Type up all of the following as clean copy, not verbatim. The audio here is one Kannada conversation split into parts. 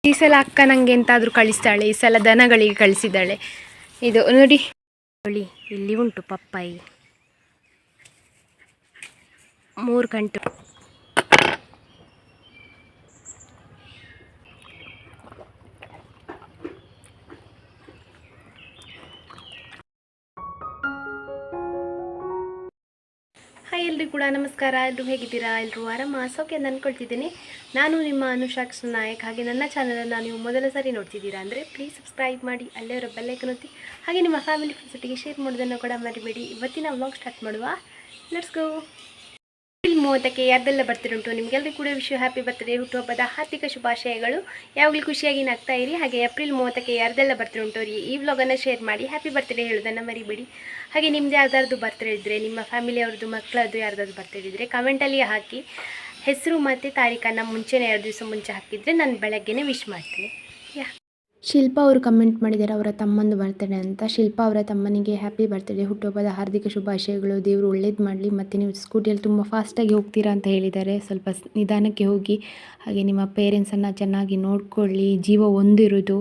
ಈ ಸಲ ಅಕ್ಕ ನನಗೆ ಎಂತಾದರೂ ಕಳಿಸ್ತಾಳೆ, ಈ ಸಲ ದನಗಳಿಗೆ ಕಳಿಸಿದ್ದಾಳೆ. ಇದು ನೋಡಿ ಇಲ್ಲಿ ಉಂಟು ಪಪ್ಪಾಯಿ 3 ಗಂಟೆ. ಹಾಯ್ ಎಲ್ರಿಗೂ ಕೂಡ ನಮಸ್ಕಾರ. ಎಲ್ಲರೂ ಹೇಗಿದ್ದೀರಾ? ಎಲ್ಲರೂ ಆರಾಮ ಸೌಖ್ಯ ಅಂತ ಅಂದ್ಕೊಳ್ತಿದ್ದೀನಿ. ನಾನು ನಿಮ್ಮ ಅನುಷಾ ನಾಯಕ್. ಹಾಗೆ ನನ್ನ ಚಾನಲನ್ನು ನೀವು ಮೊದಲ ಸಾರಿ ನೋಡ್ತಿದ್ದೀರಾ ಅಂದರೆ ಪ್ಲೀಸ್ ಸಬ್ಸ್ಕ್ರೈಬ್ ಮಾಡಿ, ಅಲ್ಲೇ ಅವರ ಬೆಲ್ಲೈಕನ್ ಒತ್ತಿ, ಹಾಗೆ ನಿಮ್ಮ ಫ್ಯಾಮಿಲಿ ಫ್ರೆಂಡ್ಸೊಟ್ಟಿಗೆ ಶೇರ್ ಮಾಡೋದನ್ನು ಕೂಡ ಮರಿಬೇಡಿ. ಇವತ್ತಿನ ವ್ಲಾಗ್ ಸ್ಟಾರ್ಟ್ ಮಾಡುವ. Let's go. ಏಪ್ರಿಲ್ 30ಕ್ಕೆ ಯಾರ್ದೆಲ್ಲ ಬರ್ತ್ಡೇ ಉಂಟು ನಿಮಗೆಲ್ಲರೂ ಕೂಡ ವಿಶ್ ಹ್ಯಾಪಿ ಬರ್ತ್ಡೇ, ಹುಟ್ಟುಹಬ್ಬದ ಹಾರ್ದಿಕ ಶುಭಾಶಯಗಳು. ಯಾವಾಗಲೂ ಖುಷಿಯಾಗಿ ನಗ್ತಾ ಇರಿ. ಹಾಗೆ ಏಪ್ರಿಲ್ 30ಕ್ಕೆ ಯಾರ್ದೆಲ್ಲ ಬರ್ತ್ಡೇ ಉಂಟು ಈ ವ್ಲಾಗನ್ನು ಶೇರ್ ಮಾಡಿ ಹ್ಯಾಪಿ ಬರ್ತ್ಡೇ ಹೇಳೋದನ್ನು ಮರಿಬೇಡಿ. ಹಾಗೆ ನಿಮ್ಮದು ಯಾರ್ದಾರ್ದು ಬರ್ತ್ಡೇ ಇದ್ದರೆ, ನಿಮ್ಮ ಫ್ಯಾಮಿಲಿಯವ್ರದ್ದು ಮಕ್ಕಳದ್ದು ಯಾರ್ದಾದ್ರು ಬರ್ತ್ಡೇ ಇದ್ದರೆ ಕಮೆಂಟಲ್ಲಿ ಹಾಕಿ. ಹೆಸರು ಮತ್ತು ತಾರೀಖನ್ನು ಮುಂಚೆನೇ 2 ದಿವಸ ಮುಂಚೆ ಹಾಕಿದರೆ ನಾನು ಬೆಳಗ್ಗೆನೇ ವಿಶ್ ಮಾಡ್ತೀನಿ. ಶಿಲ್ಪಾ ಅವರು ಕಮೆಂಟ್ ಮಾಡಿದ್ದಾರೆ ಅವರ ತಮ್ಮಂದು ಬರ್ತಡೇ ಅಂತ. ಶಿಲ್ಪಾ ಅವರ ತಮ್ಮನಿಗೆ ಹ್ಯಾಪಿ ಬರ್ತ್ಡೇ, ಹುಟ್ಟುಹಬ್ಬದ ಹಾರ್ದಿಕ ಶುಭಾಶಯಗಳು. ದೇವರು ಒಳ್ಳೇದು ಮಾಡಲಿ. ಮತ್ತು ನೀವು ಸ್ಕೂಟಿಯಲ್ಲಿ ತುಂಬ ಫಾಸ್ಟಾಗಿ ಹೋಗ್ತೀರಾ ಅಂತ ಹೇಳಿದ್ದಾರೆ. ಸ್ವಲ್ಪ ನಿಧಾನಕ್ಕೆ ಹೋಗಿ. ಹಾಗೆ ನಿಮ್ಮ ಪೇರೆಂಟ್ಸನ್ನು ಚೆನ್ನಾಗಿ ನೋಡ್ಕೊಳ್ಳಿ. ಜೀವ ಒಂದಿರೋದು,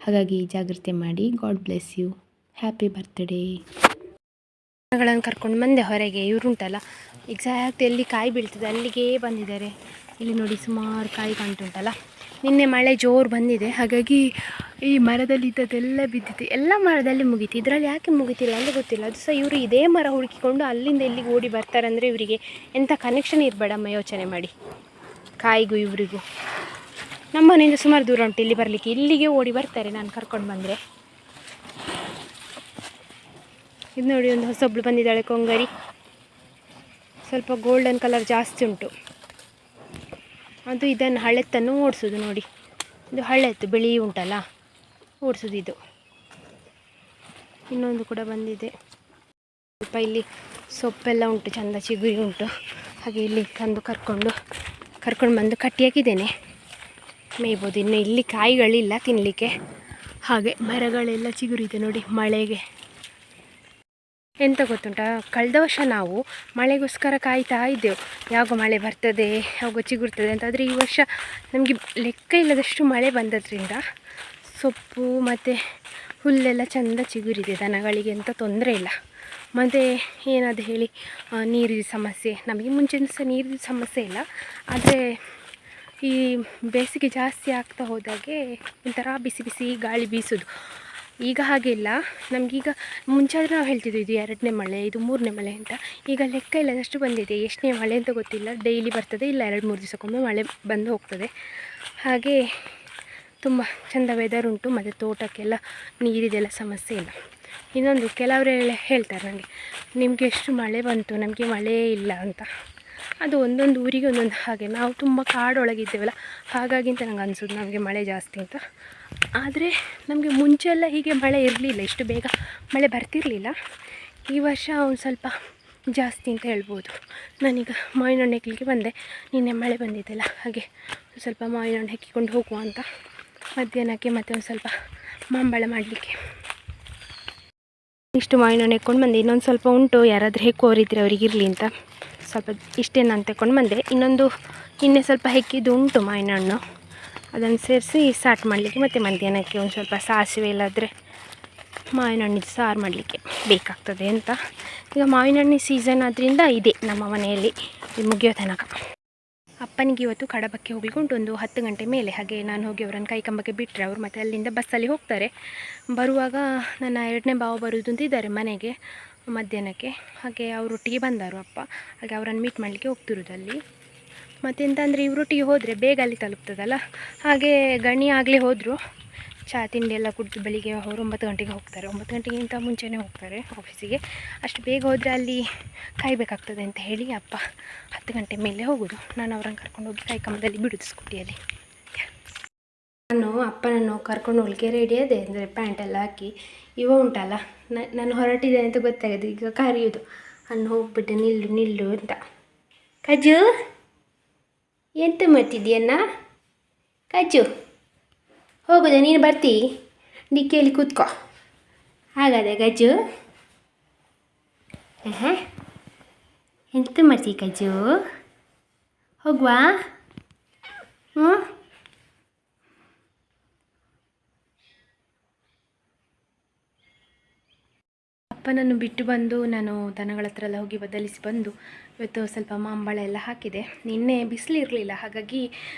ಹಾಗಾಗಿ ಜಾಗ್ರತೆ ಮಾಡಿ. God bless you. Happy birthday. ಗಳನ್ನು ಕರ್ಕೊಂಡು ಬಂದೆ ಹೊರಗೆ. ಇವ್ರುಂಟಲ್ಲ ಎಕ್ಸಾಕ್ಟ್ ಎಲ್ಲಿ ಕಾಯಿ ಬೀಳ್ತದೆ ಅಲ್ಲಿಗೆ ಬಂದಿದ್ದಾರೆ. ಇಲ್ಲಿ ನೋಡಿ ಸುಮಾರು ಕಾಯಿ ಕಾಣ್ತುಂಟಲ್ಲ. ನಿನ್ನೆ ಮಳೆ ಜೋರು ಬಂದಿದೆ, ಹಾಗಾಗಿ ಈ ಮರದಲ್ಲಿ ಇದ್ದದ್ದೆಲ್ಲ ಬಿದ್ದಿತ್ತು. ಎಲ್ಲ ಮರದಲ್ಲಿ ಮುಗೀತು, ಇದರಲ್ಲಿ ಯಾಕೆ ಮುಗಿತಿಲ್ಲ ಅಂತ ಗೊತ್ತಿಲ್ಲ. ಅದು ಸಹ ಇವರು ಇದೇ ಮರ ಹುಡುಕಿಕೊಂಡು ಅಲ್ಲಿಂದ ಇಲ್ಲಿಗೆ ಓಡಿ ಬರ್ತಾರಂದರೆ ಇವರಿಗೆ ಎಂಥ ಕನೆಕ್ಷನ್ ಇರಬೇಡಮ್ಮ, ಯೋಚನೆ ಮಾಡಿ. ಕಾಯಿಗೂ ಇವರಿಗೂ ನಮ್ಮ ಮನೆಯಿಂದ ಸುಮಾರು ದೂರ ಉಂಟು ಇಲ್ಲಿ ಬರಲಿಕ್ಕೆ. ಇಲ್ಲಿಗೆ ಓಡಿ ಬರ್ತಾರೆ ನಾನು ಕರ್ಕೊಂಡು ಬಂದರೆ. ಇದು ನೋಡಿ, ಒಂದು ಹೊಸೊಬ್ಳು ಬಂದಿದ್ದಾಳೆ, ಕೊಂಗರಿ. ಸ್ವಲ್ಪ ಗೋಲ್ಡನ್ ಕಲರ್ ಜಾಸ್ತಿ ಉಂಟು. ಅದು ಇದನ್ನು ಹಳೆತ್ತನ್ನು ಓಡಿಸೋದು ನೋಡಿ. ಇದು ಹಳೆತ್ತು ಬಿಳಿ ಉಂಟಲ್ಲ, ಓಡಿಸೋದು ಇದು. ಇನ್ನೊಂದು ಕೂಡ ಬಂದಿದೆ. ಸ್ವಲ್ಪ ಇಲ್ಲಿ ಸೊಪ್ಪೆಲ್ಲ ಉಂಟು, ಚಂದ ಚಿಗುರಿ ಉಂಟು. ಹಾಗೆ ಇಲ್ಲಿ ತಂದು ಕರ್ಕೊಂಡು ಬಂದು ಕಟ್ಟಿ ಹಾಕಿದ್ದೇನೆ, ಮೇಯ್ಬೋದು. ಇನ್ನು ಇಲ್ಲಿ ಕಾಯಿಗಳಿಲ್ಲ ತಿನ್ನಲಿಕ್ಕೆ. ಹಾಗೆ ಮರಗಳೆಲ್ಲ ಚಿಗುರಿದೆ ನೋಡಿ ಮಳೆಗೆ. ಎಂತ ಗೊತ್ತುಂಟ, ಕಳೆದ ವರ್ಷ ನಾವು ಮಳೆಗೋಸ್ಕರ ಕಾಯ್ತಾ ಇದ್ದೆವು, ಯಾವಾಗ ಮಳೆ ಬರ್ತದೆ, ಯಾವಾಗ ಚಿಗುರ್ತದೆ ಅಂತ. ಆದರೆ ಈ ವರ್ಷ ನಮಗೆ ಲೆಕ್ಕ ಇಲ್ಲದಷ್ಟು ಮಳೆ ಬಂದದ್ರಿಂದ ಸೊಪ್ಪು ಮತ್ತು ಹುಲ್ಲೆಲ್ಲ ಚೆಂದ ಚಿಗುರಿದೆ. ದನಗಳಿಗೆ ಎಂಥ ತೊಂದರೆ ಇಲ್ಲ. ಮತ್ತು ಏನಾದರೂ ಹೇಳಿ ನೀರಿನ ಸಮಸ್ಯೆ, ನಮಗೆ ಮುಂಚೆನೂ ಸಹ ನೀರಿನ ಸಮಸ್ಯೆ ಇಲ್ಲ. ಆದರೆ ಈ ಬೇಸಿಗೆ ಜಾಸ್ತಿ ಆಗ್ತಾ ಹೋದಾಗೆ ಒಂಥರ ಬಿಸಿ ಬಿಸಿ ಗಾಳಿ ಬೀಸೋದು. ಈಗ ಹಾಗೆ ಇಲ್ಲ. ನಮಗೀಗ ಮುಂಚೆ ಆದರೆ ನಾವು ಹೇಳ್ತಿದ್ವಿ ಇದು 2ನೇ ಮಳೆ, ಇದು 3ನೇ ಮಳೆ ಅಂತ. ಈಗ ಲೆಕ್ಕ ಇಲ್ಲದಷ್ಟು ಬಂದಿದೆ. ಎಷ್ಟನೇ ಮಳೆ ಅಂತ ಗೊತ್ತಿಲ್ಲ. ಡೈಲಿ ಬರ್ತದೆ, ಇಲ್ಲ 2-3 ದಿವಸಕ್ಕೊಮ್ಮೆ ಮಳೆ ಬಂದು ಹೋಗ್ತದೆ. ಹಾಗೆ ತುಂಬ ಚೆಂದ ವೆದರ್ ಉಂಟು. ಮತ್ತು ತೋಟಕ್ಕೆಲ್ಲ ನೀರಿದೆಲ್ಲ ಸಮಸ್ಯೆ ಇಲ್ಲ. ಇನ್ನೊಂದು, ಕೆಲವರೆಲ್ಲ ಹೇಳ್ತಾರೆ ನನಗೆ, ನಿಮಗೆ ಎಷ್ಟು ಮಳೆ ಬಂತು, ನಮಗೆ ಮಳೆ ಇಲ್ಲ ಅಂತ. ಅದು ಒಂದೊಂದು ಊರಿಗೆ ಒಂದೊಂದು ಹಾಗೆ. ನಾವು ತುಂಬ ಕಾಡೊಳಗಿದ್ದೇವಲ್ಲ, ಹಾಗಾಗಿ ಅಂತ ನಂಗೆ ಅನಿಸೋದು ನಮಗೆ ಮಳೆ ಜಾಸ್ತಿ ಅಂತ. ಆದರೆ ನಮಗೆ ಮುಂಚೆ ಎಲ್ಲ ಹೀಗೆ ಮಳೆ ಇರಲಿಲ್ಲ, ಇಷ್ಟು ಬೇಗ ಮಳೆ ಬರ್ತಿರಲಿಲ್ಲ. ಈ ವರ್ಷ ಒಂದು ಸ್ವಲ್ಪ ಜಾಸ್ತಿ ಅಂತ ಹೇಳ್ಬೋದು. ನಾನೀಗ ಮಾವಿನ ಹಣ್ಣು ಹೆಕ್ಕಲಿಕ್ಕೆ ಬಂದೆ. ನಿನ್ನೆ ಮಳೆ ಬಂದಿದ್ದೆಲ್ಲ, ಹಾಗೆ ಸ್ವಲ್ಪ ಮಾವಿನ ಹಣ್ಣು ಹೆಕ್ಕಿಕೊಂಡು ಹೋಗುವ ಅಂತ ಮಧ್ಯಾಹ್ನಕ್ಕೆ. ಮತ್ತು ಒಂದು ಸ್ವಲ್ಪ ಮಾಂಬಳ ಮಾಡಲಿಕ್ಕೆ ಇಷ್ಟು ಮಾವಿನ ಹಣ್ಣು ಹೆಕ್ಕೊಂಡು ಬಂದೆ. ಇನ್ನೊಂದು ಸ್ವಲ್ಪ ಉಂಟು, ಯಾರಾದರೂ ಹೆಕ್ಕುವವರಿದ್ದರೆ ಅವರಿಗೆ ಇರಲಿ ಅಂತ ಸ್ವಲ್ಪ ಇಷ್ಟೇ ನಾನು ತಗೊಂಡು ಬಂದೆ. ಇನ್ನೊಂದು ಇನ್ನೇ ಸ್ವಲ್ಪ ಹೆಕ್ಕಿದ್ದು ಉಂಟು ಮಾವಿನ ಹಣ್ಣು, ಅದನ್ನು ಸೇರಿಸಿ ಸ್ಟಾರ್ಟ್ ಮಾಡಲಿಕ್ಕೆ. ಮತ್ತು ಮಧ್ಯಾಹ್ನಕ್ಕೆ ಒಂದು ಸ್ವಲ್ಪ ಸಾಸಿವೆ ಇಲ್ಲಾದರೆ ಮಾವಿನ ಹಣ್ಣಿದ್ದು ಸಾರು ಮಾಡಲಿಕ್ಕೆ ಬೇಕಾಗ್ತದೆ ಅಂತ. ಈಗ ಮಾವಿನ ಹಣ್ಣಿನ ಸೀಸನ್ ಆದ್ದರಿಂದ ಇದೆ ನಮ್ಮ ಮನೆಯಲ್ಲಿ ಮುಗಿಯೋ ತನಕ. ಅಪ್ಪನಿಗೆ ಇವತ್ತು ಕಡಬಕ್ಕೆ ಹೋಗ್ಲಿಕ್ಕೆ ಉಂಟು, ಒಂದು 10 ಗಂಟೆ ಮೇಲೆ. ಹಾಗೆ ನಾನು ಹೋಗಿ ಅವರನ್ನು ಕೈಕಂಬಕ್ಕೆ ಬಿಟ್ಟರೆ ಅವರು ಮತ್ತು ಅಲ್ಲಿಂದ ಬಸ್ಸಲ್ಲಿ ಹೋಗ್ತಾರೆ. ಬರುವಾಗ ನನ್ನ 2ನೇ ಭಾವ ಬರುವುದು ಅಂತಿದ್ದಾರೆ ಮನೆಗೆ ಮಧ್ಯಾಹ್ನಕ್ಕೆ. ಹಾಗೆ ಅವರೊಟ್ಟಿಗೆ ಬಂದರು ಅಪ್ಪ. ಹಾಗೆ ಅವರನ್ನು ಮೀಟ್ ಮಾಡಲಿಕ್ಕೆ ಹೋಗ್ತಿರೋದಲ್ಲಿ. ಮತ್ತೆಂತಂದರೆ ಇವರೊಟ್ಟಿಗೆ ಹೋದರೆ ಬೇಗ ಅಲ್ಲಿ ತಲುಪ್ತದಲ್ಲ. ಹಾಗೆ ಗಣಿ ಆಗಲೇ ಹೋದರು. ಚಹಾ ತಿಂಡಿ ಎಲ್ಲ ಕುಡಿದು ಬೆಳಿಗ್ಗೆ ಅವರು 9 ಗಂಟೆಗೆ ಹೋಗ್ತಾರೆ. 9 ಗಂಟೆಗಿಂತ ಮುಂಚೆನೇ ಹೋಗ್ತಾರೆ ಆಫೀಸಿಗೆ. ಅಷ್ಟು ಬೇಗ ಹೋದರೆ ಅಲ್ಲಿ ಕಾಯಬೇಕಾಗ್ತದೆ ಅಂತ ಹೇಳಿ ಅಪ್ಪ 10 ಗಂಟೆ ಮೇಲೆ ಹೋಗೋದು. ನಾನು ಅವರನ್ನು ಕರ್ಕೊಂಡು ಹೋಗಿ ಕೈಕಂಬದಲ್ಲಿ ಬಿಡೋದು ಸ್ಕೂಟಿಯಲ್ಲಿ. ನಾನು ಅಪ್ಪನನ್ನು ಕರ್ಕೊಂಡು ಹೋಗ್ಲಿಕ್ಕೆ ರೆಡಿ ಅದೇ, ಅಂದರೆ ಪ್ಯಾಂಟೆಲ್ಲ ಹಾಕಿ. ಇವ ಉಂಟಲ್ಲ, ನಾನು ಹೊರಟಿದೆ ಅಂತ ಗೊತ್ತಾಗೋದು ಈಗ ಕರೆಯೋದು, ಅನ್ನು ಹೋಗ್ಬಿಟ್ಟೆ ನಿಲ್ಲು ನಿಲ್ಲು ಅಂತ. ಕಜ್ಜು ಎಂತ ಮಾಡ್ತಿದ್ದೀಯನ್ನ? ಕಜ್ಜು ಹೋಗೋದ, ನೀನು ಬರ್ತೀ? ಡಿಕ್ಕಿಯಲ್ಲಿ ಕೂತ್ಕೋ. ಹಾಗಾದೆ ಗಜ್ಜು? ಎಂತ ಮಾಡ್ತೀವಿ ಕಜ್ಜು? ಹೋಗುವಾ? ಅಪ್ಪನನ್ನು ಬಿಟ್ಟು ಬಂದು ನಾನು ದನಗಳ ಹತ್ರ ಎಲ್ಲ ಹೋಗಿ ಬದಲಿಸಿ ಬಂದು ಇವತ್ತು ಸ್ವಲ್ಪ ಮಾಂಬಳ ಎಲ್ಲ ಹಾಕಿದೆ. ನಿನ್ನೆ ಬಿಸಿಲು ಇರಲಿಲ್ಲ, ಹಾಗಾಗಿ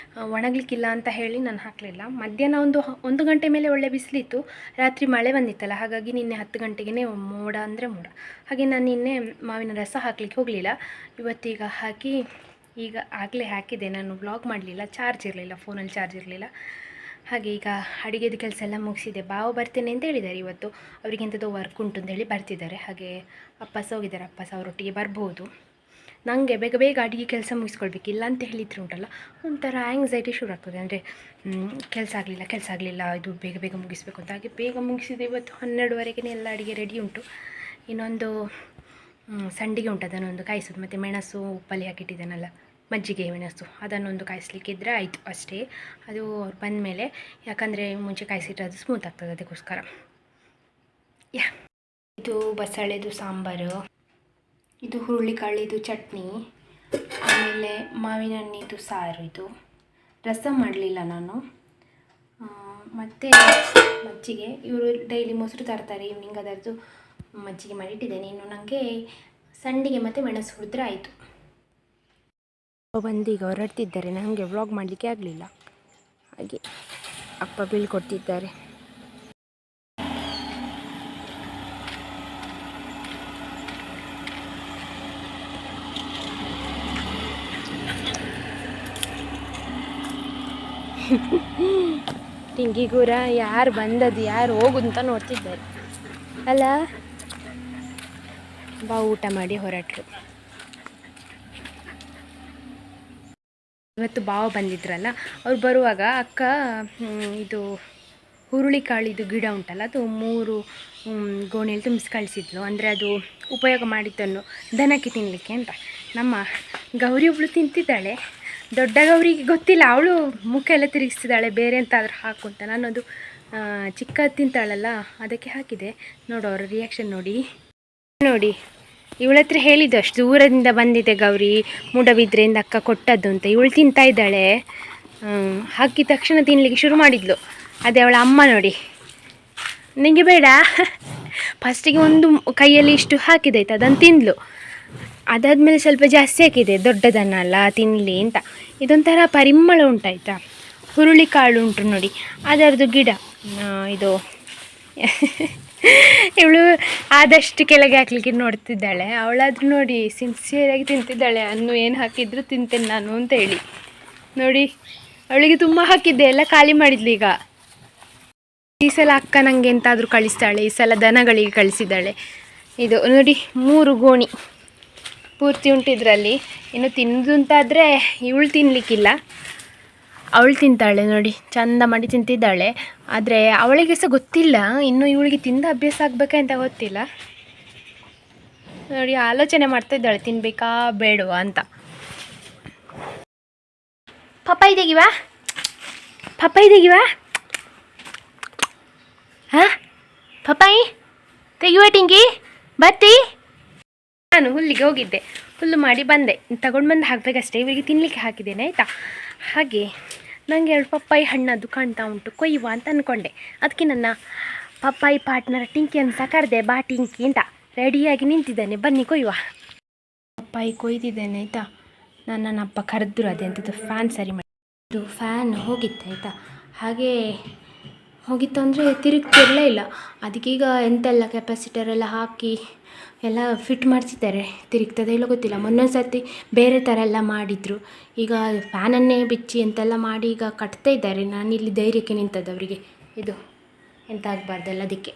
ಒಣಗಲಿಕ್ಕಿಲ್ಲ ಅಂತ ಹೇಳಿ ನಾನು ಹಾಕಲಿಲ್ಲ. ಮಧ್ಯಾಹ್ನ ಒಂದು ಗಂಟೆ ಮೇಲೆ ಒಳ್ಳೆ ಬಿಸಿಲಿತ್ತು, ರಾತ್ರಿ ಮಳೆ ಬಂದಿತ್ತಲ್ಲ, ಹಾಗಾಗಿ ನಿನ್ನೆ 10 ಗಂಟೆಗೆ ಮೋಡ ಅಂದರೆ ಮೋಡ. ಹಾಗೆ ನಾನು ನಿನ್ನೆ ಮಾವಿನ ರಸ ಹಾಕಲಿಕ್ಕೆ ಹೋಗಲಿಲ್ಲ. ಇವತ್ತೀಗ ಹಾಕಿ ಈಗ ಆಗಲೇ ಹಾಕಿದೆ. ನಾನು ವ್ಲಾಗ್ ಮಾಡಲಿಲ್ಲ, ಚಾರ್ಜ್ ಇರಲಿಲ್ಲ, ಫೋನಲ್ಲಿ ಚಾರ್ಜ್ ಇರಲಿಲ್ಲ. ಹಾಗೆ ಈಗ ಅಡುಗೆದು ಕೆಲಸ ಎಲ್ಲ ಮುಗಿಸಿದೆ. ಬಾವ ಬರ್ತೇನೆ ಅಂತ ಹೇಳಿದ್ದಾರೆ ಇವತ್ತು, ಅವರಿಗೆ ಎಂಥದ್ದು ವರ್ಕ್ ಉಂಟು ಅಂತೇಳಿ ಬರ್ತಿದ್ದಾರೆ. ಹಾಗೆ ಅಪ್ಪ ಸಹ ಹೋಗಿದ್ದಾರೆ, ಅಪ್ಪ ಸಹ ಅವರೊಟ್ಟಿಗೆ ಬರ್ಬೋದು. ನನಗೆ ಬೇಗ ಬೇಗ ಅಡುಗೆ ಕೆಲಸ ಮುಗಿಸ್ಕೊಳ್ಬೇಕು, ಇಲ್ಲ ಅಂತ ಹೇಳಿದ್ರು ಉಂಟಲ್ಲ ಒಂಥರ ಆ್ಯಂಗ್ಸೈಟಿ ಶುರು ಆಗ್ತದೆ. ಅಂದರೆ ಕೆಲಸ ಆಗಲಿಲ್ಲ, ಇದು ಬೇಗ ಬೇಗ ಮುಗಿಸ್ಬೇಕು ಅಂತ. ಹಾಗೆ ಬೇಗ ಮುಗಿಸಿದೆ. ಇವತ್ತು 12ವರೆಗೆ ಎಲ್ಲ ಅಡುಗೆ ರೆಡಿ ಉಂಟು. ಇನ್ನೊಂದು ಸಂಡಿಗೆ ಉಂಟು, ಅದನ್ನೊಂದು ಕಾಯಿಸೋದು, ಮತ್ತು ಮೆಣಸು ಉಪ್ಪಲ್ಲಿ ಹಾಕಿಟ್ಟಿದ್ದಾನಲ್ಲ ಮಜ್ಜಿಗೆ ಮೆಣಸು, ಅದನ್ನೊಂದು ಕಾಯಿಸ್ಲಿಕ್ಕಿದ್ರೆ ಆಯಿತು ಅಷ್ಟೇ. ಅದು ಅವ್ರು ಬಂದ ಮೇಲೆ, ಯಾಕಂದರೆ ಮುಂಚೆ ಕಾಯಿಸಿಟ್ರೆ ಅದು ಸ್ಮೂತ್ ಆಗ್ತದೆ, ಅದಕ್ಕೋಸ್ಕರ. ಇದು ಬಸಳೆದು ಸಾಂಬಾರು, ಇದು ಹುರುಳಿಕಾಳಿದು ಚಟ್ನಿ, ಆಮೇಲೆ ಮಾವಿನ ಹಣ್ಣಿದು ಸಾರು, ಇದು ರಸಂ ಮಾಡಲಿಲ್ಲ ನಾನು, ಮತ್ತು ಮಜ್ಜಿಗೆ. ಇವರು ಡೈಲಿ ಮೊಸರು ತರ್ತಾರೆ ಈವ್ನಿಂಗ್, ಅದರದ್ದು ಮಜ್ಜಿಗೆ ಮಾಡಿಟ್ಟಿದ್ದೇನೆ. ಇನ್ನು ನನಗೆ ಸಂಡಿಗೆ ಮತ್ತು ಮೆಣಸು ಹುರಿದ್ರೆ ಆಯಿತು. ಬಂದೀಗ ಹೊರಡ್ತಿದ್ದಾರೆ, ನನಗೆ ವ್ಲಾಗ್ ಮಾಡಲಿಕ್ಕೆ ಆಗಲಿಲ್ಲ, ಹಾಗೆ ಅಪ್ಪ ಬೀಳ್ಕೊಡ್ತಿದ್ದಾರೆ. ಟಿಂಗಿಗೂರ ಯಾರು ಬಂದದ್ದು ಯಾರು ಹೋಗುದು ಅಂತ ನೋಡ್ತಿದ್ದಾರೆ ಅಲ್ಲ. ಬಾ ಊಟ ಮಾಡಿ ಹೊರಟರು. ಇವತ್ತು ಬಾವ ಬಂದಿದ್ರಲ್ಲ, ಅವ್ರು ಬರುವಾಗ ಅಕ್ಕ ಇದು ಹುರುಳಿಕಾಳಿದು ಗಿಡ ಉಂಟಲ್ಲ, ಅದು 3 ಗೋಣಿಯಲ್ಲಿ ತುಂಬಿಸಿ ಕಳಿಸಿದ್ಲು. ಅಂದರೆ ಅದು ಉಪಯೋಗ ಮಾಡಿದ್ದನ್ನು ದನಕ್ಕೆ ತಿನ್ನಲಿಕ್ಕೆ ಅಂತ. ನಮ್ಮ ಗೌರಿ ಒಬ್ಬಳು ತಿಂತಿದ್ದಾಳೆ, ದೊಡ್ಡ ಗೌರಿಗೆ ಗೊತ್ತಿಲ್ಲ, ಅವಳು ಮುಖ ಎಲ್ಲ ತಿರುಗಿಸ್ತಿದ್ದಾಳೆ ಬೇರೆ ಎಂತಾದರೂ ಹಾಕು ಅಂತ. ನಾನು ಅದು ಚಿಕ್ಕ ತಿಂತಾಳಲ್ಲ ಅದಕ್ಕೆ ಹಾಕಿದೆ. ನೋಡು ಅವರ ರಿಯಾಕ್ಷನ್ ನೋಡಿ. ಇವಳ ಹತ್ರ ಹೇಳಿದ್ದು ಅಷ್ಟು ದೂರದಿಂದ ಬಂದಿದೆ ಗೌರಿ, ಮೂಡಬಿದ್ರೆಯಿಂದ ಅಕ್ಕ ಕೊಟ್ಟದ್ದು ಅಂತ. ಇವಳು ತಿಂತಾ ಇದ್ದಾಳೆ, ಹಾಕಿದ ತಕ್ಷಣ ತಿನ್ನಲಿಕ್ಕೆ ಶುರು ಮಾಡಿದ್ಲು. ಅದೇ ಅವಳ ಅಮ್ಮ ನೋಡಿ, ನಿನಗೆ ಬೇಡ. ಫಸ್ಟಿಗೆ ಒಂದು ಕೈಯಲ್ಲಿ ಇಷ್ಟು ಹಾಕಿದಾಯ್ತು, ಅದನ್ನು ತಿಂದಳು. ಅದಾದಮೇಲೆ ಸ್ವಲ್ಪ ಜಾಸ್ತಿ ಹಾಕಿದೆ, ದೊಡ್ಡದನ್ನಲ್ಲ ತಿನ್ನಲಿ ಅಂತ. ಇದೊಂಥರ ಪರಿಮಳ ಉಂಟಾಯ್ತಾ. ಹುರುಳಿಕಾಳು ಉಂಟು ನೋಡಿ, ಅದರದ್ದು ಗಿಡ ಇದು. ಇವಳು ಆದಷ್ಟು ಕೆಳಗೆ ಹಾಕ್ಲಿಕ್ಕೆ ನೋಡ್ತಿದ್ದಾಳೆ. ಅವಳಾದ್ರೂ ನೋಡಿ ಸಿನ್ಸಿಯರಾಗಿ ತಿಂತಿದ್ದಾಳೆ. ಅನ್ನು ಏನು ಹಾಕಿದ್ರು ತಿಂತೇನೆ ನಾನು ಅಂತ ಹೇಳಿ. ನೋಡಿ, ಅವಳಿಗೆ ತುಂಬ ಹಾಕಿದ್ದೆ, ಎಲ್ಲ ಖಾಲಿ ಮಾಡಿದ್ಲು. ಈಗ ಈ ಸಲ ಅಕ್ಕ ನನಗೆ ಎಂತಾದರೂ ಕಳಿಸ್ತಾಳೆ, ಈ ಸಲ ದನಗಳಿಗೆ ಕಳಿಸಿದ್ದಾಳೆ. ಇದು ನೋಡಿ 3 ಗೋಣಿ ಪೂರ್ತಿ ಉಂಟು ಇದರಲ್ಲಿ. ಇನ್ನು ತಿನ್ನೋದು ಅಂತಾದರೆ ಇವಳು ತಿನ್ನಲಿಕ್ಕಿಲ್ಲ, ಅವಳು ತಿಂತಾಳೆ ನೋಡಿ, ಚಂದ ಮಾಡಿ ತಿಂತಿದ್ದಾಳೆ. ಆದರೆ ಅವಳಿಗೆ ಸಹ ಗೊತ್ತಿಲ್ಲ, ಇನ್ನು ಇವಳಿಗೆ ತಿಂದ ಅಭ್ಯಾಸ ಆಗಬೇಕಂತ ಗೊತ್ತಿಲ್ಲ. ನೋಡಿ ಆಲೋಚನೆ ಮಾಡ್ತಿದ್ದಾಳೆ, ತಿನ್ನಬೇಕಾ ಬೇಡವಾ ಅಂತ. ಪಪ್ಪಾಯಿ ತೆಗಿವಾ ಹಾಂ, ಪಪ್ಪಾಯಿ ತೆಗಿವಾ ಟಿಂಗಿ, ಬತ್ತಿ. ನಾನು ಹುಲ್ಲಿಗೆ ಹೋಗಿದ್ದೆ, ಹುಲ್ಲು ಮಾಡಿ ಬಂದೆ, ತಗೊಂಡು ಬಂದು ಹಾಕಬೇಕಷ್ಟೇ. ಇವರಿಗೆ ತಿನ್ನಲಿಕ್ಕೆ ಹಾಕಿದ್ದೇನೆ ಆಯಿತಾ. ಹಾಗೆ ನನಗೆ 2 ಪಪ್ಪಾಯಿ ಹಣ್ಣದು ಕಾಣ್ತಾ ಉಂಟು, ಕೊಯ್ಯುವ ಅಂತ ಅಂದ್ಕೊಂಡೆ. ಅದಕ್ಕೆ ನನ್ನ ಪಪ್ಪಾಯಿ ಪಾರ್ಟ್ನರ್ ಟಿಂಕಿಯನ್ನು ಸಹ ಕರೆದೆ, ಬಾ ಟಿಂಕಿ ಅಂತ. ರೆಡಿಯಾಗಿ ನಿಂತಿದ್ದಾನೆ, ಬನ್ನಿ ಕೊಯ್ಯುವ. ಪಪ್ಪಾಯಿ ಕೊಯ್ದಿದ್ದೇನೆ ಆಯಿತಾ. ನನ್ನ ಅಪ್ಪ ಕರೆದ್ರು, ಅದೆಂಥದ್ದು ಫ್ಯಾನ್ ಸರಿ ಮಾಡಿ. ಇದು ಫ್ಯಾನ್ ಹೋಗಿತ್ತು ಆಯಿತಾ. ಹಾಗೆ ಹೋಗಿತ್ತು ಅಂದರೆ ತಿರುಗ್ತಿರಲೇ ಇಲ್ಲ. ಅದಕ್ಕೀಗ ಎಂತೆಲ್ಲ ಕೆಪಾಸಿಟರ್ ಎಲ್ಲ ಹಾಕಿ ಎಲ್ಲ ಫಿಟ್ ಮಾಡಿಸಿದ್ದಾರೆ. ತಿರುಗ್ತದೆ ಇಲ್ಲ ಗೊತ್ತಿಲ್ಲ. ಮೊನ್ನೊಂದು ಸರ್ತಿ ಬೇರೆ ಥರ ಎಲ್ಲ ಮಾಡಿದರು. ಈಗ ಫ್ಯಾನನ್ನೇ ಬಿಚ್ಚಿ ಎಂತೆಲ್ಲ ಮಾಡಿ ಈಗ ಕಟ್ತಾ ಇದ್ದಾರೆ. ನಾನಿಲ್ಲಿ ಧೈರ್ಯಕ್ಕೆ ನಿಂತದ್ದು ಅವರಿಗೆ ಇದು ಎಂತ ಆಗಬಾರ್ದಲ್ಲ ಅದಕ್ಕೆ.